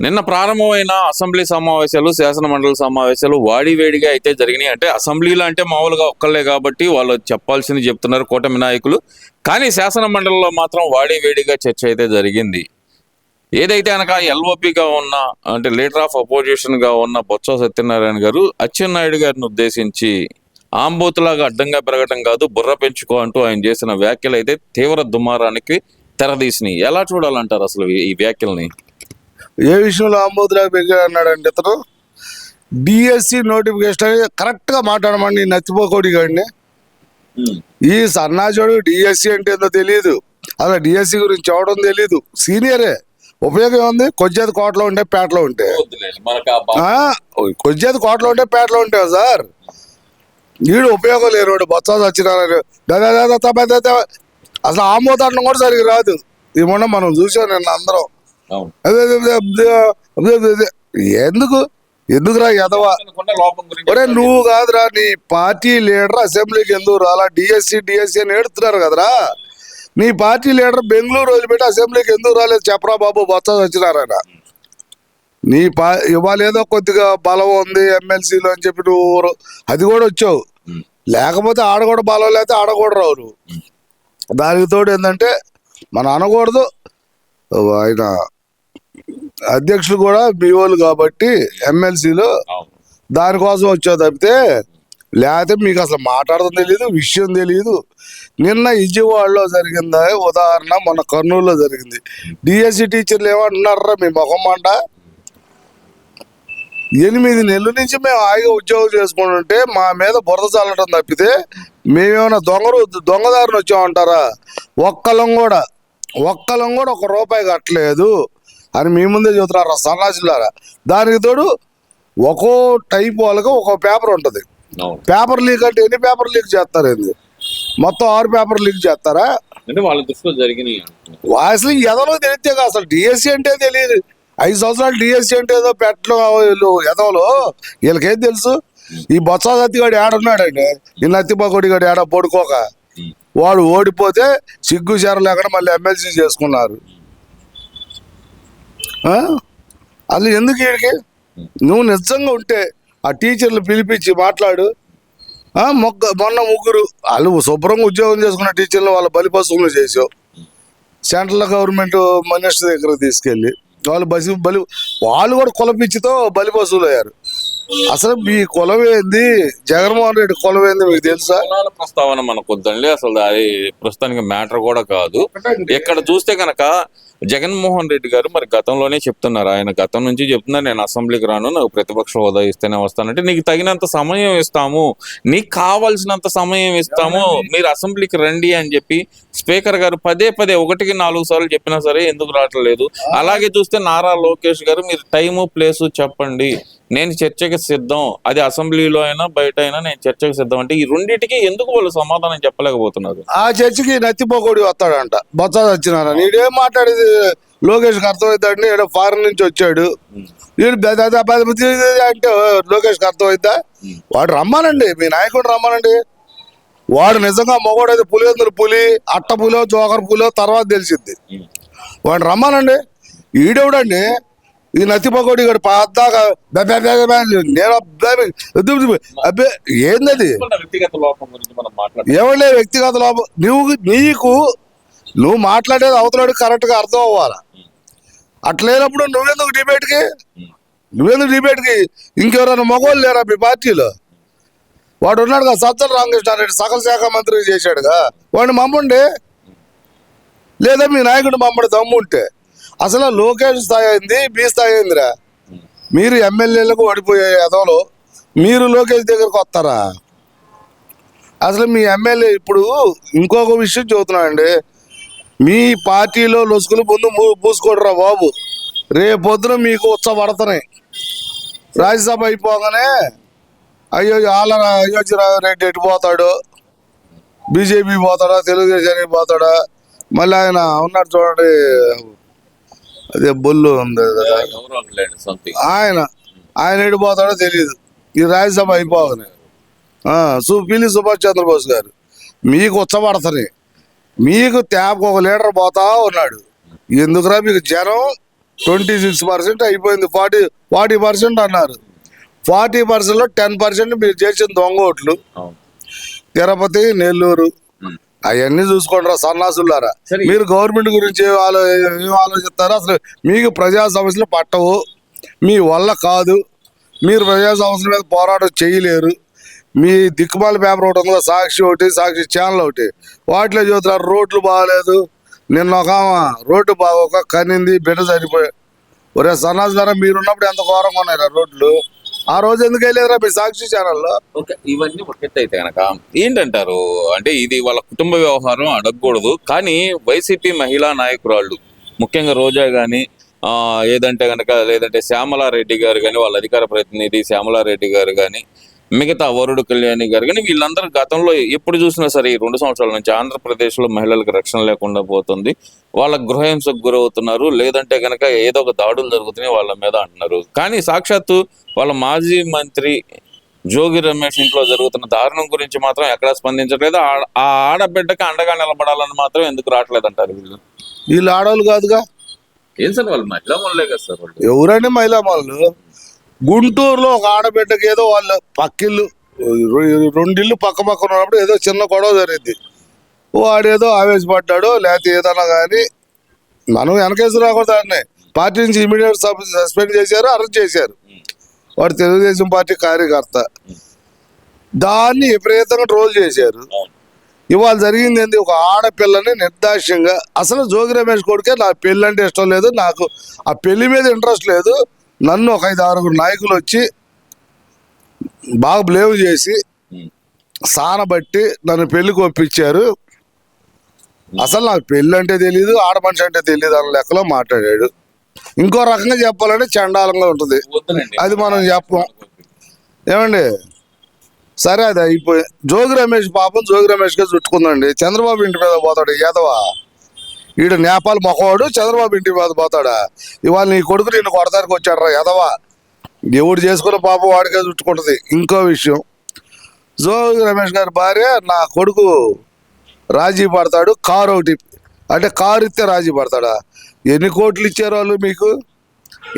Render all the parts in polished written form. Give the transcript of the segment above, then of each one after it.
నిన్న ప్రారంభమైన అసెంబ్లీ సమావేశాలు, శాసన మండలి సమావేశాలు వాడివేడిగా అయితే జరిగినాయి. అంటే అసెంబ్లీలో అంటే మామూలుగా ఒక్కళ్ళే కాబట్టి వాళ్ళు చెప్పాల్సింది చెప్తున్నారు కూటమి నాయకులు. కానీ శాసన మండలిలో మాత్రం వాడివేడిగా చర్చ అయితే జరిగింది. ఏదైతే అనక ఎల్ఓపిగా ఉన్న అంటే లీడర్ ఆఫ్ అపోజిషన్ గా ఉన్న బొత్స సత్యనారాయణ గారు అచ్చెన్నాయుడు గారిని ఉద్దేశించి ఆంబోతులాగా అడ్డంగా పెరగటం కాదు బుర్ర పెంచుకో అంటూ ఆయన చేసిన వ్యాఖ్యలు అయితే తీవ్ర దుమారానికి తెరదీసినాయి. ఎలా చూడాలంటారు అసలు ఈ వ్యాఖ్యల్ని? ఏ విషయంలో ఆంబోతులాగా పెరిగా అన్నాడంటే ఇతను డిఎస్సి నోటిఫికేషన్ కరెక్ట్గా మాట్లాడమండి నచ్చిపోకోడి గాడిని. ఈ సన్నాజోడు డిఎస్సి అంటే ఏందో తెలియదు, అలా డిఎస్సి గురించి అవడం తెలియదు. సీనియరే, ఉపయోగం ఏముంది? కొద్దిది కోటలో ఉంటే పేటలో ఉంటే, కొద్దిది కోటలో ఉంటే పేటలో ఉంటే సార్ వీడు ఉపయోగం లేనివాడు బొత్స సత్యనారాయణ. అసలు ఆంబోతాటం కూడా సరిగ్గా రాదు. ఈ మొన్న మనం చూసాం నిన్న అందరం. ఎందుకురా ఎదవా? ఒరే నువ్వు కాదురా, నీ పార్టీ లీడర్ అసెంబ్లీకి ఎందుకు రాలా? డిఎస్సి అని ఏడుతున్నారు కదరా. నీ పార్టీ లీడర్ బెంగళూరు వదిలిపెట్టి అసెంబ్లీకి ఎందుకు రాలేదు చెప్పరా బాబు బొత్స సత్యనారాయణ. నీ ఇవాళ ఏదో కొద్దిగా బలం ఉంది ఎమ్మెల్సీలో అని చెప్పి నువ్వు అది కూడా వచ్చావు. లేకపోతే ఆడ కూడా బలం లేకపోతే ఆడ కూడా రావు నువ్వు. దానికి తోడు ఏంటంటే మనం అనకూడదు, ఆయన అధ్యక్షులు కూడా మీ వాళ్ళు కాబట్టి ఎమ్మెల్సీలో దానికోసం వచ్చావు తప్పితే లేకపోతే మీకు అసలు మాట్లాడడం తెలియదు, విషయం తెలియదు. నిన్న విజయవాడలో జరిగిందా ఉదాహరణ, మొన్న కర్నూలులో జరిగింది. డిఎస్సి టీచర్లు ఏమంటున్నారా మీ ముఖం మాట? 8 నెలల నుంచి మేము హాయిగా ఉద్యోగం చేసుకుంటుంటే మా మీద బురద చల్లడం తప్పితే మేమేమైనా దొంగదారిని వచ్చామంటారా? ఒక్కలం కూడా ₹1 కట్టలేదు అని మీ ముందే చెబుతున్నారు సన్నాసులారా. దానికి తోడు ఒక్కో టైప్ వాళ్ళకి ఒక్కో పేపర్ ఉంటుంది. పేపర్ లీక్ అంటే ఎన్ని పేపర్ లీక్ చేస్తారు? ఏంది మొత్తం 6 పేపర్ లీక్ చేస్తారా? అంటే వాళ్ళ దృష్టిలో జరిగినాయి. అసలు ఎదలో తెలిస్తే అసలు డిఎస్సి అంటే తెలియదు. 5 సంవత్సరాలు డిఎస్సి అంటే ఏదో పెట్టలో ఎదవలో వీళ్ళకేం తెలుసు? ఈ బొత్స సత్తిగాడు ఏడున్నాడండి, ఈ నత్తిపకోడి గాడు ఏడా పడుకోక వాడు ఓడిపోతే సిగ్గు చెర లేకుండా మళ్ళీ ఎమ్మెల్సీ చేసుకున్నారు. అసలు ఎందుకు వీడికి? నువ్వు నిజంగా ఉంటే ఆ టీచర్లు పిలిపించి మాట్లాడు. మొన్న ముగ్గురు వాళ్ళు శుభ్రంగా ఉద్యోగం చేసుకున్న టీచర్లు వాళ్ళ బలిపశువులు చేసావు. సెంట్రల్ గవర్నమెంట్ మినిస్టర్ దగ్గర తీసుకెళ్ళి వాళ్ళు కూడా కులపిచ్చితో బలిపశువులు అయ్యారు. అసలు మీ కులం ఏంది? జగన్మోహన్ రెడ్డి కులం ఏంది మీకు తెలుసా? ప్రస్తావన మనకు వద్దండి, అసలు అది ప్రస్తుతానికి మ్యాటర్ కూడా కాదు. ఇక్కడ చూస్తే కనుక జగన్మోహన్ రెడ్డి గారు మరి గతంలోనే చెప్తున్నారు, ఆయన గతం నుంచి చెప్తున్నారు, నేను అసెంబ్లీకి రాను, నాకు ప్రతిపక్ష హోదా ఇస్తేనే వస్తానంటే నీకు తగినంత సమయం ఇస్తాము, నీకు కావాల్సినంత సమయం ఇస్తాము, మీరు అసెంబ్లీకి రండి అని చెప్పి స్పీకర్ గారు పదే 1కి 4 సార్లు చెప్పినా సరే ఎందుకు రావట్లేదు? అలాగే చూస్తే నారా లోకేష్ గారు మీరు టైము ప్లేసు చెప్పండి, నేను చర్చకి సిద్ధం, అది అసెంబ్లీలో అయినా బయట అయినా నేను చర్చకి సిద్ధం అంటే ఈ రెండింటికి ఎందుకు వాళ్ళు సమాధానం చెప్పలేకపోతున్నారు? ఆ చర్చకి నత్తిపోకోడి వస్తాడంట బొత్స సత్యనారాయణ. ఈడేం మాట్లాడేది లోకేష్కి అర్థమవుతాడండి. ఈడ ఫారెన్ నుంచి వచ్చాడు అంటే లోకేష్కి అర్థమవుతా? వాడు రమ్మానండి, మీ నాయకుడు రమ్మానండి. వాడు నిజంగా మొగోడైతే పులివెందులు పులి, అట్ట పులో, జోకర్ పులో తర్వాత తెలిసింది. వాడు రమ్మానండి. ఈడెవడండి ఈ నత్తిపకోడి గారు పద్దాకా నేను అబ్బే ఏందది? ఏమంటే వ్యక్తిగత లోపం. నువ్వు మాట్లాడేది అవతలాడికి కరెక్ట్గా అర్థం అవ్వాలా. అట్లేనప్పుడు నువ్వెందుకు డిబేట్కి ఇంకెవరైనా మగవాళ్ళు లేరా మీ పార్టీలో? వాడు ఉన్నాడు కదా సజ్జల రామకృష్ణారెడ్డి, సకల శాఖ మంత్రి చేశాడుగా, వాడిని మమ్మండి. లేదా మీ నాయకుడు మమ్మడి దమ్ముంటే. అసలు లోకేష్ స్థాయి అయింది, మీ స్థాయి అయిందిరా. మీరు ఎమ్మెల్యేలకు ఓడిపోయే ఎదవలో మీరు లోకేష్ దగ్గరకు వస్తారా? అసలు మీ ఎమ్మెల్యే ఇప్పుడు ఇంకొక విషయం చెబుతున్నానండి, మీ పార్టీలో లొసుకులు ముందు పూసుకోడరా బాబు. రేపొద్దున మీకు ఉత్సపడుతున్నాయి. రాజ్యసభ అయిపోగానే అయోధ్యరావు రెడ్డి ఎటు పోతాడు, బీజేపీ పోతాడా, తెలుగుదేశానికి పోతాడా, మళ్ళీ ఆయన ఉన్నాడు చూడండి అదే బొల్లు ఉంది కదా ఆయన ఎటు పోతాడో తెలియదు. ఈ రాజ్యసభ అయిపోగానే పిల్లి సుభాష్ చంద్రబోస్ గారు మీకు ఉత్సపడతాయి. మీకు తేపకు ఒక లీడర్ పోతా ఉన్నాడు. ఎందుకురా మీకు జనం 26% అయిపోయింది. 40% అన్నారు. 40%లో 10% మీరు చేసిన దొంగ ఓట్లు. తిరుపతి, నెల్లూరు అవన్నీ చూసుకోండి రా సన్నాసులారా. సరే. మీరు గవర్నమెంట్ గురించి ఏం ఆలోచిస్తారో అసలు మీకు ప్రజా సమస్యలు పట్టవు, మీ వల్ల కాదు, మీరు ప్రజా సమస్యల మీద పోరాటం చేయలేరు. మీ దిక్కుమాల పేపర్ ఒకటి ఉందో, సాక్షి ఒకటి, సాక్షి ఛానల్ ఒకటి, వాటిలో చూస్తున్నారు రోడ్లు బాగాలేదు. నిన్న ఒక రోడ్డు బాగోక కనింది, బిడ్డ చనిపోయి. ఒరే సన్నాసులారా, మీరున్నప్పుడు ఎంత ఘోరంగా ఉన్నాయిరా రోడ్లు. ఆ రోజు ఎందుకు వెళ్ళలేదురా మీ సాక్షి ఛానల్లో? ఓకే, ఇవన్నీ ఒకెత్తి అయితే కనుక ఏంటంటారు అంటే ఇది వాళ్ళ కుటుంబ వ్యవహారం అడగకూడదు, కానీ వైసీపీ మహిళా నాయకురాళ్ళు ముఖ్యంగా రోజా గాని ఏదంటే కనుక లేదంటే శ్యామలారెడ్డి గారు కానీ వాళ్ళ అధికార ప్రతినిధి శ్యామలారెడ్డి గారు కానీ మిగతా వరుడు కళ్యాణి గారు కానీ వీళ్ళందరూ గతంలో ఎప్పుడు చూసినా సరే ఈ 2 సంవత్సరాల నుంచి ఆంధ్రప్రదేశ్లో మహిళలకు రక్షణ లేకుండా పోతుంది, వాళ్ళ గృహహింసకు గురవుతున్నారు, లేదంటే కనుక ఏదో ఒక దాడులు జరుగుతున్నాయి వాళ్ళ మీద అంటున్నారు. కానీ సాక్షాత్తు వాళ్ళ మాజీ మంత్రి జోగి రమేష్ ఇంట్లో జరుగుతున్న దారుణం గురించి మాత్రం ఎక్కడా స్పందించట్లేదు. ఆ ఆడబిడ్డకి అండగా నిలబడాలని మాత్రం ఎందుకు రావట్లేదంటారు వీళ్ళు? వీళ్ళు ఆడవాళ్ళు కాదుగా. ఏం సార్ వాళ్ళు మహిళా మనలే కదా సార్ వాళ్ళు. ఎవరండి మహిళా వాళ్ళు? గుంటూరులో ఒక ఆడబిడ్డకి ఏదో వాళ్ళ పక్కిళ్ళు 2 ఇళ్ళు పక్క పక్కన ఉన్నప్పుడు ఏదో చిన్న గొడవ జరిగింది. వాడేదో ఆవేశపడ్డాడో లేకపోతే ఏదన్నా కానీ మనం వెనకేసి రాకూడదు. దాన్ని పార్టీ నుంచి ఇమీడియట్ సస్పెండ్ చేశారు, అరెస్ట్ చేశారు. వాడు తెలుగుదేశం పార్టీ కార్యకర్త. దాన్ని విపరీతంగా ట్రోల్ చేశారు. ఇవాళ జరిగింది ఏంటి? ఒక ఆడపిల్లని నిర్దాక్ష్యంగా, అసలు జోగి రమేష్ కొడుకే నా పెళ్ళి అంటే ఇష్టం లేదు, నాకు ఆ పెళ్లి మీద ఇంట్రెస్ట్ లేదు, నన్ను ఒక 5-6 నాయకులు వచ్చి బాగా బ్లేమ్ చేసి సానబట్టి నన్ను పెళ్లికి ఒప్పించారు. అసలు నాకు పెళ్ళి అంటే తెలియదు, ఆడ మనిషి అంటే తెలియదు అన్న లెక్కలో మాట్లాడాడు. ఇంకో రకంగా చెప్పాలంటే చండాలంగా ఉంటుంది. అది మనం చెప్పం. ఏమండి? సరే, అది అయిపోయి జోగి రమేష్ పాపం జోగి రమేష్గా చుట్టుకుందండి. చంద్రబాబు ఇంటి మీద పోతాడు యాదవా, ఈడు నేపాల్ మొక్కవాడు చంద్రబాబు ఇంటి మీద పోతాడా? ఇవాళ నీ కొడుకు నిన్ను కొడతానికి వచ్చాడు రా యాదవా. ఎవడు చేసుకున్న పాపం వాడికే చుట్టుకుంటుంది. ఇంకో విషయం, జోగి రమేష్ గారి భార్య నా కొడుకు రాజీ పడతాడు, కారు ఒకటి అంటే కారు ఇస్తే రాజీ పడతాడా? ఎన్ని కోట్లు ఇచ్చారు వాళ్ళు మీకు?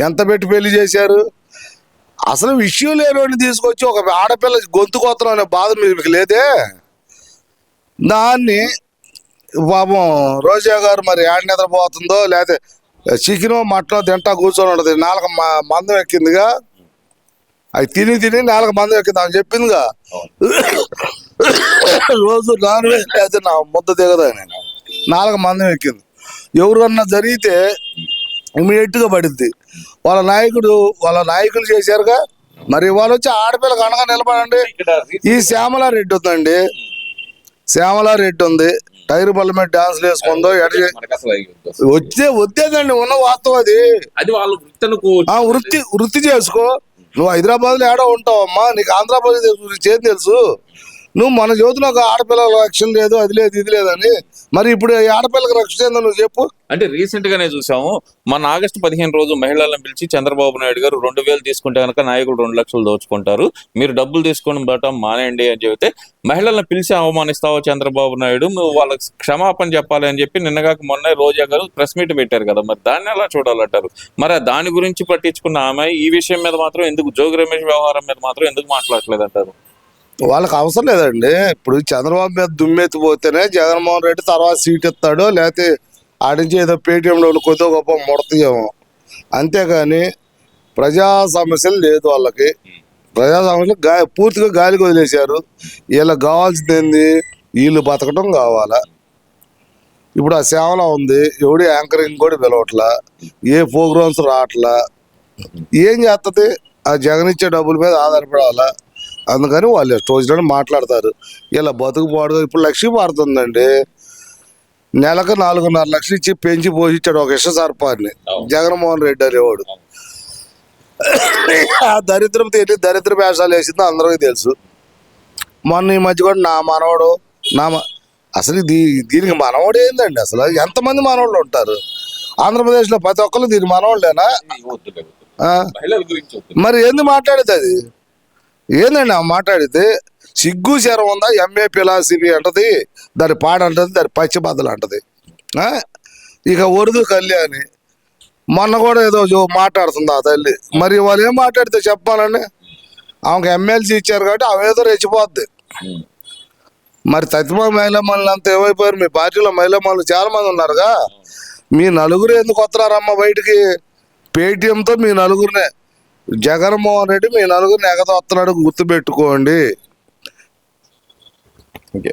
ఎంత పెట్టి పెళ్లి చేశారు? అసలు విషయం లేని తీసుకొచ్చి ఒక ఆడపిల్ల గొంతు కోతలు అనే బాధ మీకు లేదే? దాన్ని పాపం రోజా గారు మరి ఏడ నిద్రపోతుందో లేకపోతే చికెన్ మటన్ తింటా కూర్చొని ఉంటుంది. 4 మందం ఎక్కిందిగా, అవి తిని 4 మందం ఎక్కింది అని చెప్పిందిగా. రోజు నాన్ వెజ్ అయితే నా ముద్ద దిగదా నేను. 4 మందం ఎక్కింది. ఎవరన్నా జరిగితే ఇమీడియట్గా పడుద్ది. వాళ్ళ నాయకులు చేశారుగా. మరి వాళ్ళు వచ్చి ఆడపిల్లకి అండగా నిలబడండి. ఈ శ్యామలారెడ్డి ఉందండి, శ్యామలారెడ్డి ఉంది, టైర్ బల్ల మీద డాన్స్లు వేసుకుందో వద్దేదండి. ఉన్న వాస్తవం అది. వృత్తి చేసుకో. నువ్వు హైదరాబాద్లో ఏడో ఉంటావమ్మా, నీకు ఆంధ్రప్రదేశ్ గురించి ఏం తెలుసు? నువ్వు మన జ్యోతిలో ఒక ఆడపిల్లల రక్షణ లేదు, అది లేదు, ఇది లేదని. మరి ఇప్పుడు ఈ ఆడపిల్లకి రక్షణ ఏందో నువ్వు చెప్పు. అంటే రీసెంట్ గానే చూసాము, మన ఆగస్టు 15 రోజు మహిళలను పిలిచి చంద్రబాబు నాయుడు గారు 2000 తీసుకుంటే కనుక నాయకులు 2 లక్షలు దోచుకుంటారు, మీరు డబ్బులు తీసుకొని బయట మానేయండి అని చెబితే మహిళలను పిలిచి అవమానిస్తావు చంద్రబాబు నాయుడు, నువ్వు వాళ్ళకి క్షమాపణ చెప్పాలి అని చెప్పి నిన్నగాక మొన్న రోజా గారు ప్రెస్ మీట్ పెట్టారు కదా. మరి దాన్ని ఎలా చూడాలంటారు? మరి దాని గురించి పట్టించుకున్న ఆమె ఈ విషయం మీద మాత్రం ఎందుకు, జోగి రమేష్ వ్యవహారం మీద మాత్రం ఎందుకు మాట్లాడలేదు అంటారు? వాళ్ళకి అవసరం లేదండి. ఇప్పుడు చంద్రబాబు మీద దుమ్మెత్తిపోతేనే జగన్మోహన్ రెడ్డి తర్వాత సీట్ ఇస్తాడో లేకపోతే ఆడించి ఏదో పేటీఎంలో కొద్దిగా గొప్ప ముడతాయేమో, అంతేగాని ప్రజా సమస్యలు లేదు వాళ్ళకి. ప్రజా సమస్యలు పూర్తిగా గాలికి వదిలేశారు. వీళ్ళకి కావాల్సింది ఏంది? వీళ్ళు బతకడం కావాలా. ఇప్పుడు ఆ సేవలో ఉంది, ఎవడు యాంకరింగ్ కూడా పిలవట్లా, ఏ ప్రోగ్రామ్స్ రావట్లా. ఏం చేస్తుంది? ఆ జగన్ ఇచ్చే డబ్బుల మీద ఆధారపడాలా. అందుకని వాళ్ళు వచ్చినట్టు మాట్లాడతారు. ఇలా బతుకు పాడు. ఇప్పుడు లక్ష్మీ పారుతుందండి, నెలకు 4.5 లక్షలు ఇచ్చి పెంచి పోషించాడు ఒక ఇష్ట సర్పాన్ని జగన్మోహన్ రెడ్డి అనేవాడు. ఆ దరిద్రం తిని దరిద్ర వేషాలు వేసిందో అందరికీ తెలుసు. మొన్న ఈ మధ్య కూడా నా మనవడు అసలు దీనికి మనవడు ఏందండి? అసలు ఎంతమంది మనవాళ్ళు ఉంటారు ఆంధ్రప్రదేశ్లో? ప్రతి ఒక్కరు దీని మనవాళ్ళేనా? మరి ఏంది మాట్లాడేది? అది ఏందండి ఆ మాట్లాడితే? సిగ్గు శరం ఉందా? ఎంఏ ఫిలాసఫీ అంటది, దాని పాడు అంటది, దాని పచ్చిబద్దలు అంటది. ఇక ఉర్దూ కళ్యాణి మొన్న కూడా ఏదో మాట్లాడుతుంది ఆ తల్లి. మరి వాళ్ళు ఏం మాట్లాడితే చెప్పాలండి? ఆమెకు ఎమ్మెల్సీ ఇచ్చారు కాబట్టి అవేదో రెచ్చిపోద్ది. మరి తత్తిమ మహిళా మనులు అంతా ఏమైపోయారు? మీ పార్టీలో మహిళా మనులు చాలా మంది ఉన్నారుగా. మీ నలుగురు ఎందుకు వస్తున్నారమ్మ బయటికి? పేటీఎంతో మీ నలుగురినే, జగన్మోహన్ రెడ్డి మీ నలుగురిని ఎగదొస్తున్నాడు, గుర్తుపెట్టుకోండి. ఓకే.